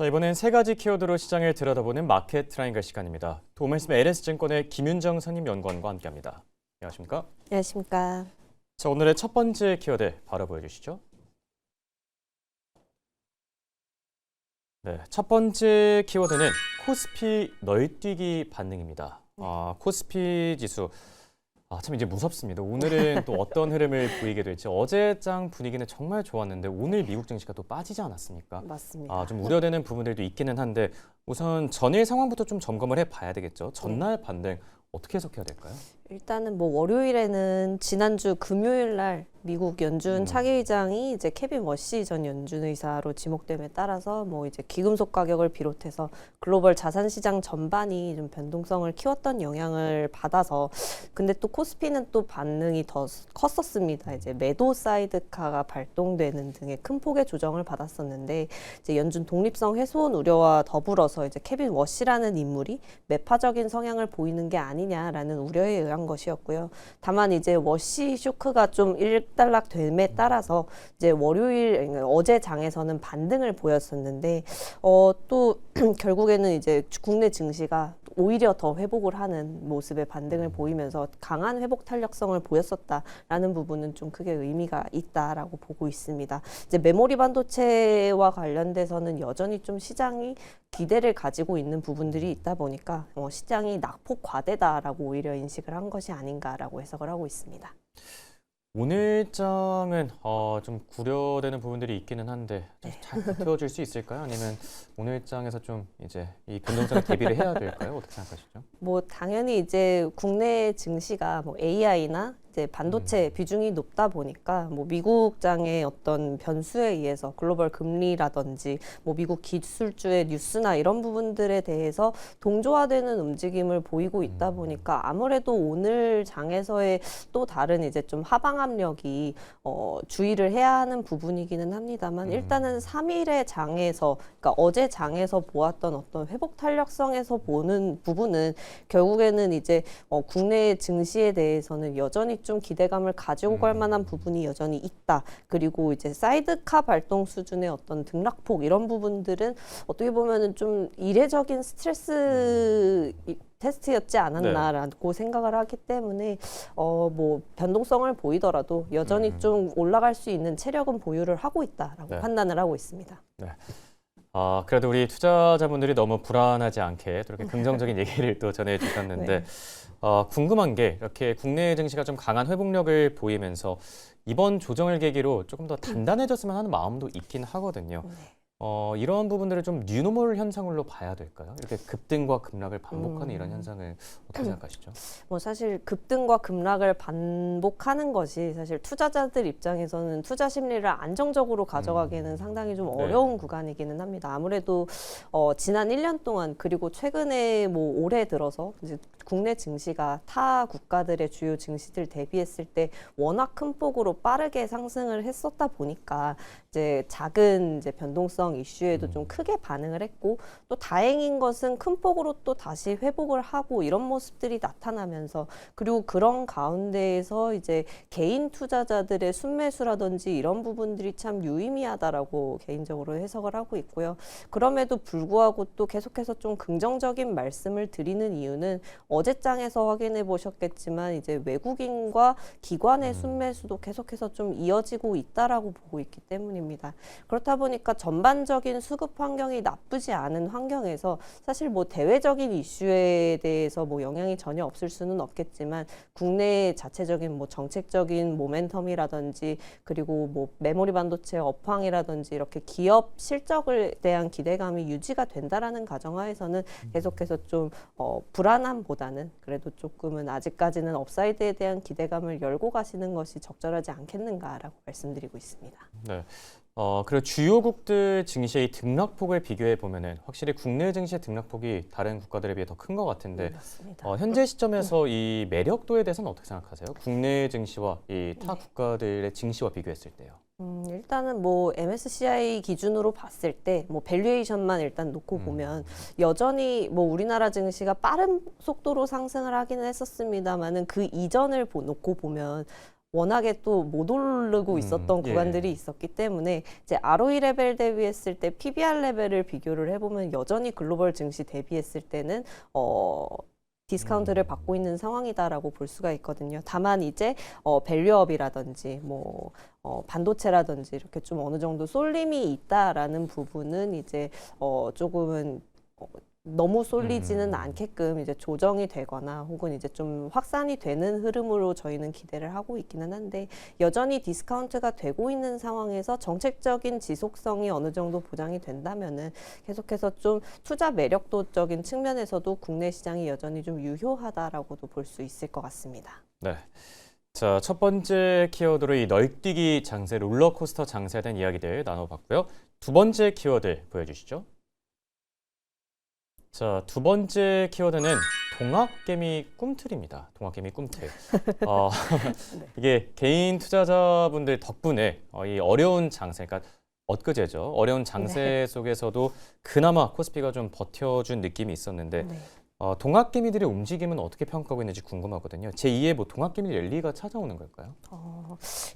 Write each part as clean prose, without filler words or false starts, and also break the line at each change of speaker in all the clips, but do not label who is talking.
자, 이번엔 세 가지 키워드로 시장을 들여다보는 마켓 트라이앵글 시간입니다. 도움 말씀 LS증권의 김윤정 상임연구원과 함께합니다. 안녕하십니까?
안녕하십니까?
자, 오늘의 첫 번째 키워드 바로 보여주시죠. 네, 첫 번째 키워드는 코스피 널뛰기 반등입니다. 코스피 지수. 참 이제 무섭습니다. 오늘은 또 어떤 흐름을 보이게 될지. 어제장 분위기는 정말 좋았는데 오늘 미국 증시가 또 빠지지 않았습니까?
맞습니다.
좀 우려되는 부분들도 있기는 한데 우선 전일 상황부터 좀 점검을 해봐야 되겠죠. 전날 반등 어떻게 해석해야 될까요?
일단은 뭐 월요일에는 지난주 금요일 날 미국 연준 차기의장이 이제 케빈 워시 전 연준 의사로 지목됨에 따라서 뭐 이제 귀금속 가격을 비롯해서 글로벌 자산 시장 전반이 좀 변동성을 키웠던 영향을 받아서 근데 또 코스피는 또 반응이 더 컸었습니다. 이제 매도 사이드카가 발동되는 등의 큰 폭의 조정을 받았었는데 이제 연준 독립성 훼손 우려와 더불어서 이제 케빈 워시라는 인물이 매파적인 성향을 보이는 게 아니냐라는 우려에 의한 것이었고요. 다만 이제 워시 쇼크가 좀 일단락됨에 따라서 이제 월요일 어제 장에서는 반등을 보였었는데 또 결국에는 이제 국내 증시가 오히려 더 회복을 하는 모습의 반등을 보이면서 강한 회복 탄력성을 보였었다라는 부분은 좀 크게 의미가 있다라고 보고 있습니다. 이제 메모리 반도체와 관련돼서는 여전히 좀 시장이 기대를 가지고 있는 부분들이 있다 보니까 시장이 낙폭 과대다라고 오히려 인식을 한 것이 아닌가라고 해석을 하고 있습니다.
오늘장은 좀 구려되는 부분들이 있기는 한데 잘 버텨줄 수 있을까요? 아니면 오늘장에서 좀 이제 이 변동성에 대비를 해야 될까요? 어떻게 생각하시죠?
뭐 당연히 이제 국내 증시가 뭐 AI나 이제 반도체 비중이 높다 보니까 뭐 미국장의 어떤 변수에 의해서 글로벌 금리라든지 뭐 미국 기술주의 뉴스나 이런 부분들에 대해서 동조화되는 움직임을 보이고 있다 보니까 아무래도 오늘 장에서의 또 다른 이제 좀 하방 압력이 주의를 해야 하는 부분이기는 합니다만 일단은 3일의 장에서 그러니까 어제 장에서 보았던 어떤 회복 탄력성에서 보는 부분은 결국에는 이제 국내 증시에 대해서는 여전히 좀 기대감을 가지고 갈 만한 부분이 여전히 있다. 그리고 이제 사이드카 발동 수준의 어떤 등락폭 이런 부분들은 어떻게 보면은 좀 이례적인 스트레스 테스트였지 않았나라고 생각을 하기 때문에 뭐 변동성을 보이더라도 여전히 좀 올라갈 수 있는 체력은 보유를 하고 있다라고 판단을 하고 있습니다.
네. 그래도 우리 투자자분들이 너무 불안하지 않게 또 이렇게 긍정적인 얘기를 또 전해주셨는데 궁금한 게 이렇게 국내 증시가 좀 강한 회복력을 보이면서 이번 조정을 계기로 조금 더 단단해졌으면 하는 마음도 있긴 하거든요. 이런 부분들을 좀 뉴노멀 현상으로 봐야 될까요? 이렇게 급등과 급락을 반복하는 이런 현상을 어떻게 생각하시죠?
뭐 사실 급등과 급락을 반복하는 것이 사실 투자자들 입장에서는 투자 심리를 안정적으로 가져가기에는 상당히 좀 어려운 구간이기는 합니다. 아무래도 지난 1년 동안 그리고 최근에 뭐 올해 들어서 이제 국내 증시가 타 국가들의 주요 증시들 대비했을 때 워낙 큰 폭으로 빠르게 상승을 했었다 보니까 이제 작은 이제 변동성 이슈에도 좀 크게 반응을 했고 또 다행인 것은 큰 폭으로 또 다시 회복을 하고 이런 모습들이 나타나면서 그리고 그런 가운데에서 이제 개인 투자자들의 순매수라든지 이런 부분들이 참 유의미하다라고 개인적으로 해석을 하고 있고요. 그럼에도 불구하고 또 계속해서 좀 긍정적인 말씀을 드리는 이유는 어제장에서 확인해 보셨겠지만 이제 외국인과 기관의 순매수도 계속해서 좀 이어지고 있다라고 보고 있기 때문입니다. 그렇다 보니까 전반적인 수급 환경이 나쁘지 않은 환경에서 사실 뭐 대외적인 이슈에 대해서 뭐 영향이 전혀 없을 수는 없겠지만 국내 자체적인 뭐 정책적인 모멘텀이라든지 그리고 뭐 메모리 반도체 업황이라든지 이렇게 기업 실적에 대한 기대감이 유지가 된다라는 가정하에서는 계속해서 좀 불안함보다는 그래도 조금은 아직까지는 업사이드에 대한 기대감을 열고 가시는 것이 적절하지 않겠는가라고 말씀드리고 있습니다.
네. 그리고 주요국들 증시의 등락폭을 비교해 보면은 확실히 국내 증시의 등락폭이 다른 국가들에 비해 더 큰 것 같은데 현재 시점에서 이 매력도에 대해서는 어떻게 생각하세요? 국내 증시와 이 타 국가들의 증시와 비교했을 때요.
일단은 뭐 MSCI 기준으로 봤을 때 뭐 밸류에이션만 일단 놓고 보면 여전히 뭐 우리나라 증시가 빠른 속도로 상승을 하기는 했었습니다만은 그 이전을 놓고 보면 워낙에 또 못 오르고 있었던
예.
구간들이 있었기 때문에 이제 ROE 레벨 대비했을 때 PBR 레벨을 비교를 해보면 여전히 글로벌 증시 대비했을 때는 디스카운트를 받고 있는 상황이다라고 볼 수가 있거든요. 다만 이제 밸류업이라든지 뭐 반도체라든지 이렇게 좀 어느 정도 쏠림이 있다라는 부분은 이제 조금은 너무 쏠리지는 않게끔 이제 조정이 되거나 혹은 이제 좀 확산이 되는 흐름으로 저희는 기대를 하고 있기는 한데 여전히 디스카운트가 되고 있는 상황에서 정책적인 지속성이 어느 정도 보장이 된다면은 계속해서 좀 투자 매력도적인 측면에서도 국내 시장이 여전히 좀 유효하다라고도 볼 수 있을 것 같습니다.
네. 자, 첫 번째 키워드로 이 널뛰기 장세, 롤러코스터 장세에 대한 이야기들 나눠봤고요. 두 번째 키워드 보여주시죠. 자, 두 번째 키워드는 동학개미 꿈틀입니다. 동학개미 꿈틀. 이게 개인 투자자분들 덕분에 이 어려운 장세, 그러니까 엊그제죠. 어려운 장세 속에서도 그나마 코스피가 좀 버텨준 느낌이 있었는데 동학개미들의 움직임은 어떻게 평가하고 있는지 궁금하거든요. 제2의 뭐 동학개미 랠리가 찾아오는 걸까요?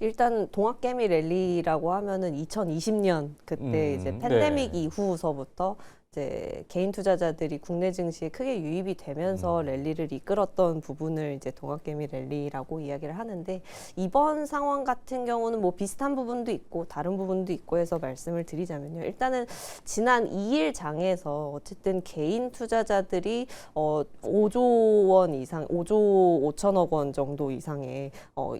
일단 동학개미 랠리라고 하면은 2020년 그때 이제 팬데믹 이후서부터 이제 개인 투자자들이 국내 증시에 크게 유입이 되면서 랠리를 이끌었던 부분을 이제 동학개미 랠리라고 이야기를 하는데 이번 상황 같은 경우는 뭐 비슷한 부분도 있고 다른 부분도 있고 해서 말씀을 드리자면요. 일단은 지난 2일 장에서 어쨌든 개인 투자자들이 5조 원 이상, 5조 5천억 원 정도 이상의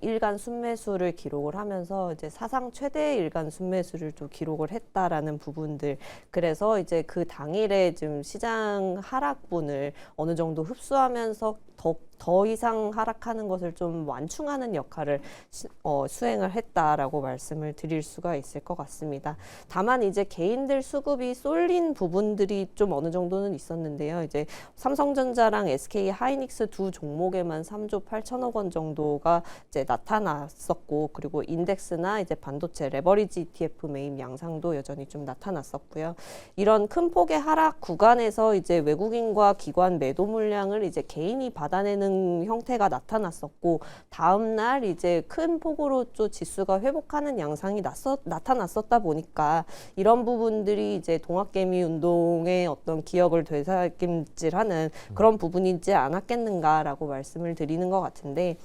일간 순매수를 기록을 하면서 이제 사상 최대 일간 순매수를 또 기록을 했다라는 부분들. 그래서 이제 그 당일에 좀 시장 하락분을 어느 정도 흡수하면서 더 이상 하락하는 것을 좀 완충하는 역할을 수행을 했다라고 말씀을 드릴 수가 있을 것 같습니다. 다만 이제 개인들 수급이 쏠린 부분들이 좀 어느 정도는 있었는데요. 이제 삼성전자랑 SK 하이닉스 두 종목에만 3조 8천억 원 정도가 이제 나타났었고, 그리고 인덱스나 이제 반도체 레버리지 ETF 매입 양상도 여전히 좀 나타났었고요. 이런 큰 폭의 하락 구간에서 이제 외국인과 기관 매도 물량을 이제 개인이 받아내는 형태가 나타났었고, 다음 날 이제 큰 폭으로 또 지수가 회복하는 양상이 나타났었다 보니까 이런 부분들이 이제 동학개미 운동의 어떤 기억을 되살김질하는 그런 부분이지 않았겠는가라고 말씀을 드리는 것 같은데,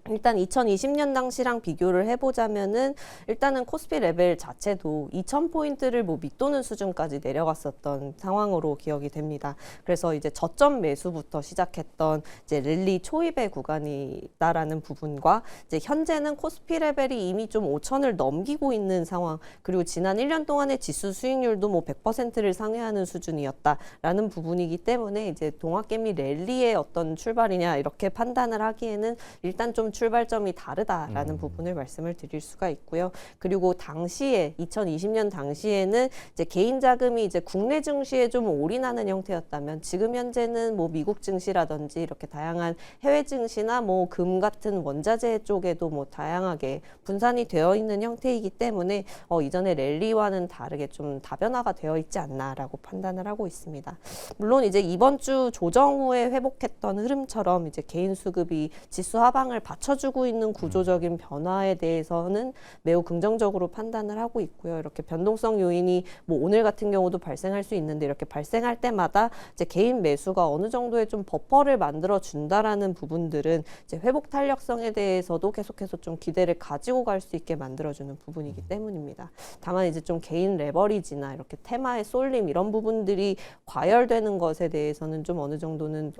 일단 2020년 당시랑 비교를 해보자면은 일단은 코스피 레벨 자체도 2,000포인트를 뭐 밑도는 수준까지 내려갔었던 상황으로 기억이 됩니다. 그래서 이제 저점 매수부터 시작했던 이제 랠리 초입의 구간이다라는 부분과 이제 현재는 코스피 레벨이 이미 좀 5,000을 넘기고 있는 상황, 그리고 지난 1년 동안의 지수 수익률도 뭐 100%를 상회하는 수준이었다라는 부분이기 때문에 이제 동학개미 랠리의 어떤 출발이냐 이렇게 판단을 하기에는 일단 좀 출발점이 다르다라는 부분을 말씀을 드릴 수가 있고요. 그리고 당시에 2020년 당시에는 이제 개인 자금이 이제 국내 증시에 좀 올인하는 형태였다면 지금 현재는 뭐 미국 증시라든지 이렇게 다양한 해외 증시나 뭐 금 같은 원자재 쪽에도 뭐 다양하게 분산이 되어 있는 형태이기 때문에 이전의 랠리와는 다르게 좀 다변화가 되어 있지 않나라고 판단을 하고 있습니다. 물론 이제 이번 주 조정 후에 회복했던 흐름처럼 이제 개인 수급이 지수 하방을 받쳐주고 있는 구조적인 변화에 대해서는 매우 긍정적으로 판단을 하고 있고요. 이렇게 변동성 요인이 뭐 오늘 같은 경우도 발생할 수 있는데 이렇게 발생할 때마다 이제 개인 매수가 어느 정도의 좀 버퍼를 만들어 준다라는 부분들은 이제 회복 탄력성에 대해서도 계속해서 좀 기대를 가지고 갈 수 있게 만들어주는 부분이기 때문입니다. 다만 이제 좀 개인 레버리지나 이렇게 테마의 쏠림 이런 부분들이 과열되는 것에 대해서는 좀 어느 정도는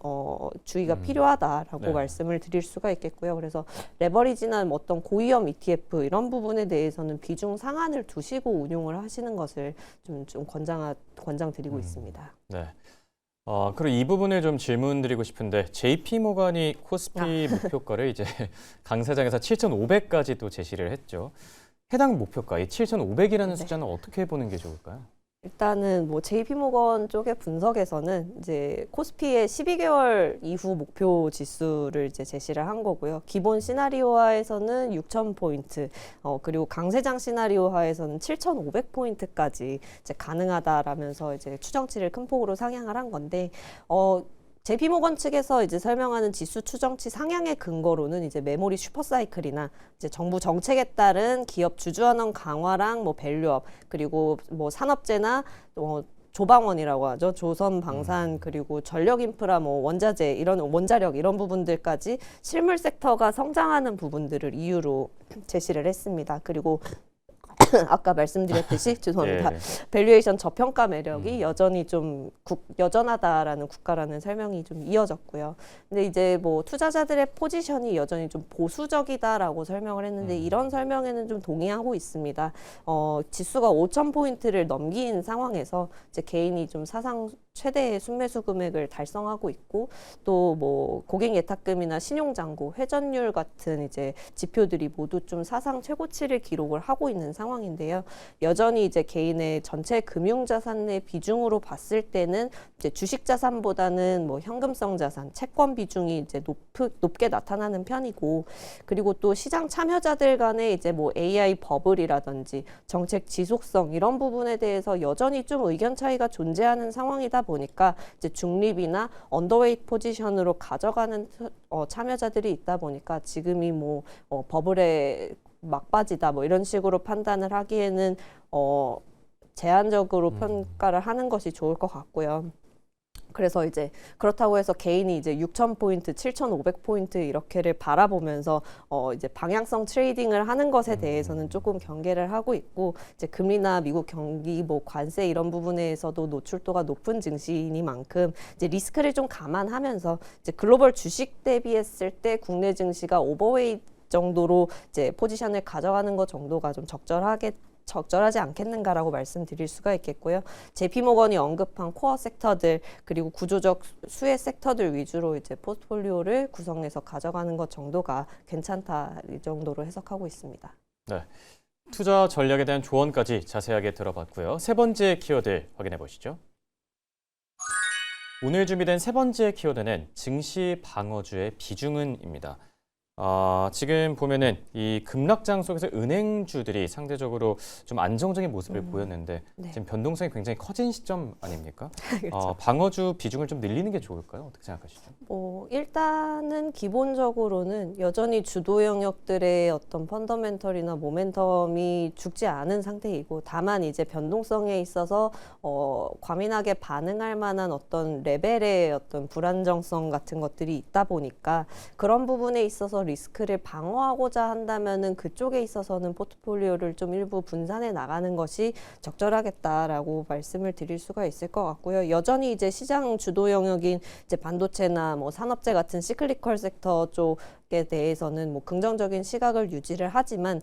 주의가 필요하다라고 말씀을 드릴 수가 있겠고요. 그래서 레버리지나 어떤 고위험 ETF 이런 부분에 대해서는 비중 상한을 두시고 운용을 하시는 것을 좀 권장드리고 있습니다.
네. 그리고 이 부분을 좀 질문드리고 싶은데 JP모간이 코스피 목표가를 이제 강사장에서 7,500까지 또 제시를 했죠. 해당 목표가 이 7,500이라는 숫자는 어떻게 보는 게 좋을까요?
일단은 뭐 JP모건 쪽의 분석에서는 이제 코스피의 12개월 이후 목표 지수를 이제 제시를 한 거고요. 기본 시나리오하에서는 6,000포인트, 그리고 강세장 시나리오하에서는 7,500포인트까지 이제 가능하다라면서 이제 추정치를 큰 폭으로 상향을 한 건데, JP모건 측에서 이제 설명하는 지수 추정치 상향의 근거로는 이제 메모리 슈퍼사이클이나 이제 정부 정책에 따른 기업 주주환원 강화랑 뭐 밸류업 그리고 뭐 산업재나 조방원이라고 하죠. 조선 방산 그리고 전력 인프라 뭐 원자재 이런 원자력 이런 부분들까지 실물 섹터가 성장하는 부분들을 이유로 제시를 했습니다. 그리고 아까 말씀드렸듯이 죄송합니다.
예.
밸류에이션 저평가 매력이 여전히 좀 여전하다라는 국가라는 설명이 좀 이어졌고요. 근데 이제 뭐 투자자들의 포지션이 여전히 좀 보수적이다라고 설명을 했는데 이런 설명에는 좀 동의하고 있습니다. 지수가 5,000포인트를 넘긴 상황에서 이제 개인이 좀 사상 최대의 순매수 금액을 달성하고 있고 또 뭐 고객 예탁금이나 신용잔고, 회전율 같은 이제 지표들이 모두 좀 사상 최고치를 기록을 하고 있는 상황인데요. 여전히 이제 개인의 전체 금융자산의 비중으로 봤을 때는 이제 주식 자산보다는 뭐 현금성 자산, 채권 비중이 이제 높게 나타나는 편이고 그리고 또 시장 참여자들 간에 이제 뭐 AI 버블이라든지 정책 지속성 이런 부분에 대해서 여전히 좀 의견 차이가 존재하는 상황이다 보니까 이제 중립이나 언더웨이트 포지션으로 가져가는 참여자들이 있다 보니까 지금이 뭐 버블의 막바지다 뭐 이런 식으로 판단을 하기에는 제한적으로 평가를 하는 것이 좋을 것 같고요. 그래서 이제 그렇다고 해서 개인이 이제 6,000포인트, 7,500포인트 이렇게를 바라보면서 이제 방향성 트레이딩을 하는 것에 대해서는 조금 경계를 하고 있고 이제 금리나 미국 경기 뭐 관세 이런 부분에서도 노출도가 높은 증시이니만큼 이제 리스크를 좀 감안하면서 이제 글로벌 주식 대비했을 때 국내 증시가 오버웨이트 정도로 이제 포지션을 가져가는 것 정도가 좀 적절하지 않겠는가라고 말씀드릴 수가 있겠고요. JP모건이 언급한 코어 섹터들 그리고 구조적 수혜 섹터들 위주로 이제 포트폴리오를 구성해서 가져가는 것 정도가 괜찮다 이 정도로 해석하고 있습니다.
네, 투자 전략에 대한 조언까지 자세하게 들어봤고요. 세 번째 키워드 확인해 보시죠. 오늘 준비된 세 번째 키워드는 증시 방어주의 비중은입니다. 지금 보면은 이 급락장 속에서 은행주들이 상대적으로 좀 안정적인 모습을 보였는데
네.
지금 변동성이 굉장히 커진 시점 아닙니까?
그렇죠.
방어주 비중을 좀 늘리는 게 좋을까요? 어떻게 생각하시죠?
일단은 기본적으로는 여전히 주도 영역들의 어떤 펀더멘털이나 모멘텀이 죽지 않은 상태이고 다만 이제 변동성에 있어서 과민하게 반응할 만한 어떤 레벨의 어떤 불안정성 같은 것들이 있다 보니까 그런 부분에 있어서 리스크를 방어하고자 한다면은 그쪽에 있어서는 포트폴리오를 좀 일부 분산해 나가는 것이 적절하겠다라고 말씀을 드릴 수가 있을 것 같고요. 여전히 이제 시장 주도 영역인 이제 반도체나 뭐 산업재 같은 시클리컬 섹터 쪽에 대해서는 뭐 긍정적인 시각을 유지를 하지만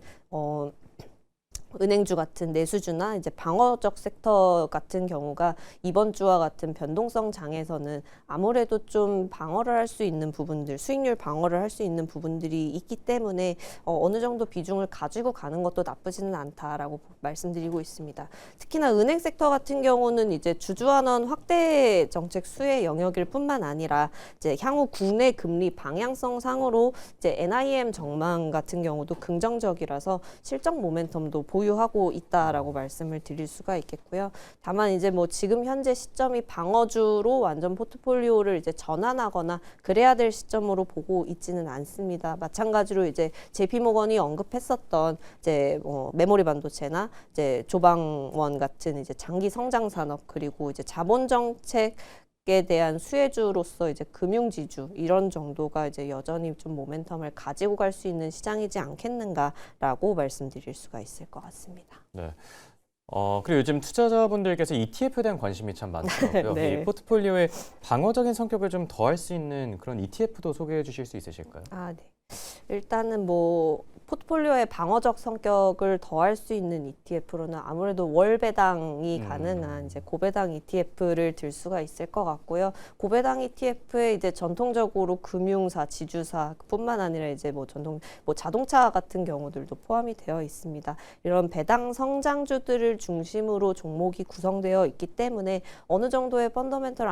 은행주 같은 내수주나 이제 방어적 섹터 같은 경우가 이번 주와 같은 변동성 장에서는 아무래도 좀 방어를 할 수 있는 부분들, 수익률 방어를 할 수 있는 부분들이 있기 때문에 어느 정도 비중을 가지고 가는 것도 나쁘지는 않다라고 말씀드리고 있습니다. 특히나 은행 섹터 같은 경우는 이제 주주환원 확대 정책 수혜 영역일 뿐만 아니라 이제 향후 국내 금리 방향성 상으로 이제 NIM 전망 같은 경우도 긍정적이라서 실적 모멘텀도 보유하고 있다라고 말씀을 드릴 수가 있겠고요. 다만 이제 뭐 지금 현재 시점이 방어주로 완전 포트폴리오를 이제 전환하거나 그래야 될 시점으로 보고 있지는 않습니다. 마찬가지로 이제 JP모건이 언급했었던 이제 메모리 반도체나 이제 조방원 같은 이제 장기 성장 산업 그리고 이제 자본 정책에 대한 수혜주로서 이제 금융지주 이런 정도가 이제 여전히 좀 모멘텀을 가지고 갈 수 있는 시장이지 않겠는가라고 말씀드릴 수가 있을 것 같습니다.
네. 그리고 요즘 투자자분들께서 ETF에 대한 관심이 참 많더라고요.
네.
이 포트폴리오의 방어적인 성격을 좀 더할 수 있는 그런 ETF도 소개해 주실 수 있으실까요?
네. 일단은 뭐 포트폴리오의 방어적 성격을 더할 수 있는 ETF로는 아무래도 월 배당이 가능한 이제 고배당 ETF를 들 수가 있을 것 같고요. 고배당 ETF에 이제 전통적으로 금융사, 지주사뿐만 아니라 이제 뭐 자동차 같은 경우들도 포함이 되어 있습니다. 이런 배당 성장주들을 중심으로 종목이 구성되어 있기 때문에 어느 정도의 펀더멘털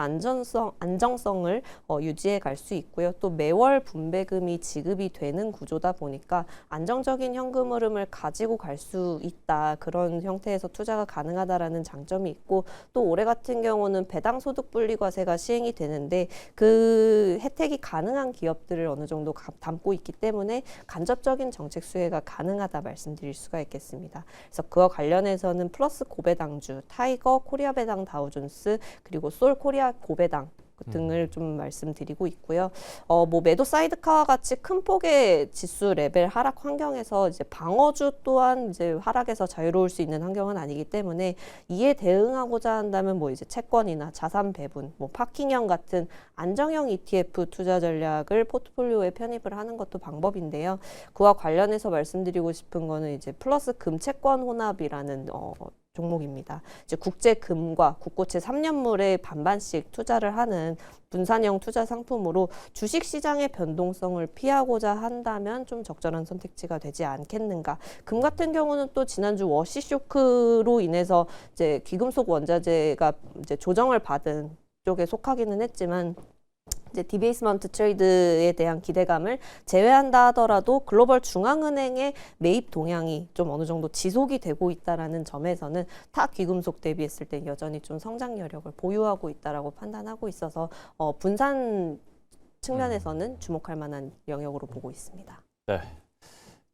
안정성을 유지해 갈 수 있고요. 또 매월 분배금이 지급이 되는 구조다 보니까 안정적인 현금 흐름을 가지고 갈 수 있다. 그런 형태에서 투자가 가능하다라는 장점이 있고 또 올해 같은 경우는 배당 소득 분리과세가 시행이 되는데 그 혜택이 가능한 기업들을 어느 정도 담고 있기 때문에 간접적인 정책 수혜가 가능하다 말씀드릴 수가 있겠습니다. 그래서 그와 관련해서는 플러스 고배당주, 타이거, 코리아 배당 다우존스 그리고 솔 코리아 고배당 등을 좀 말씀드리고 있고요. 뭐 매도 사이드카와 같이 큰 폭의 지수 레벨 하락 환경에서 이제 방어주 또한 이제 하락에서 자유로울 수 있는 환경은 아니기 때문에 이에 대응하고자 한다면 뭐 이제 채권이나 자산 배분, 뭐 파킹형 같은 안정형 ETF 투자 전략을 포트폴리오에 편입을 하는 것도 방법인데요. 그와 관련해서 말씀드리고 싶은 거는 이제 플러스 금채권 혼합이라는 종목입니다. 이제 국제금과 국고채 3년물에 반반씩 투자를 하는 분산형 투자 상품으로 주식 시장의 변동성을 피하고자 한다면 좀 적절한 선택지가 되지 않겠는가. 금 같은 경우는 또 지난주 워시 쇼크로 인해서 이제 귀금속 원자재가 이제 조정을 받은 쪽에 속하기는 했지만 이제 디베이스먼트 트레이드에 대한 기대감을 제외한다 하더라도 글로벌 중앙은행의 매입 동향이 좀 어느 정도 지속이 되고 있다라는 점에서는 타 귀금속 대비했을 때 여전히 좀 성장 여력을 보유하고 있다라고 판단하고 있어서 분산 측면에서는 주목할 만한 영역으로 보고 있습니다.
네.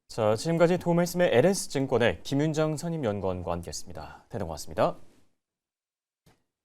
자, 지금까지 도움말씀의 LS증권의 김윤정 선임연구원과 함께했습니다. 대단히 고맙습니다.